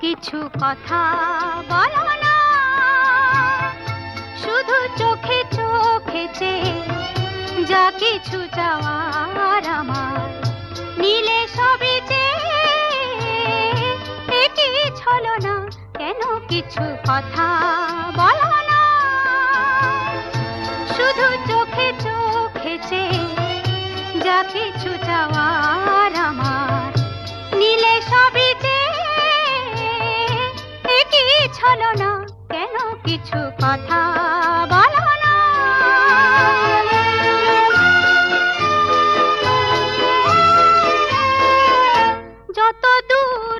কিছু কথা বলো না, শুধু চোখে চোখে চেয়ে যা কিছু চাওয়ার আমার নীলে সবই চেয়ে কি ছলনা, কেন কিছু কথা বলো না, শুধু চোখে চোখে চেয়ে যা কিছু চাওয়ার আমার নীলে সবই চেয়ে কি ছলনা, কেন কিছু কথা বলো না। যত দূর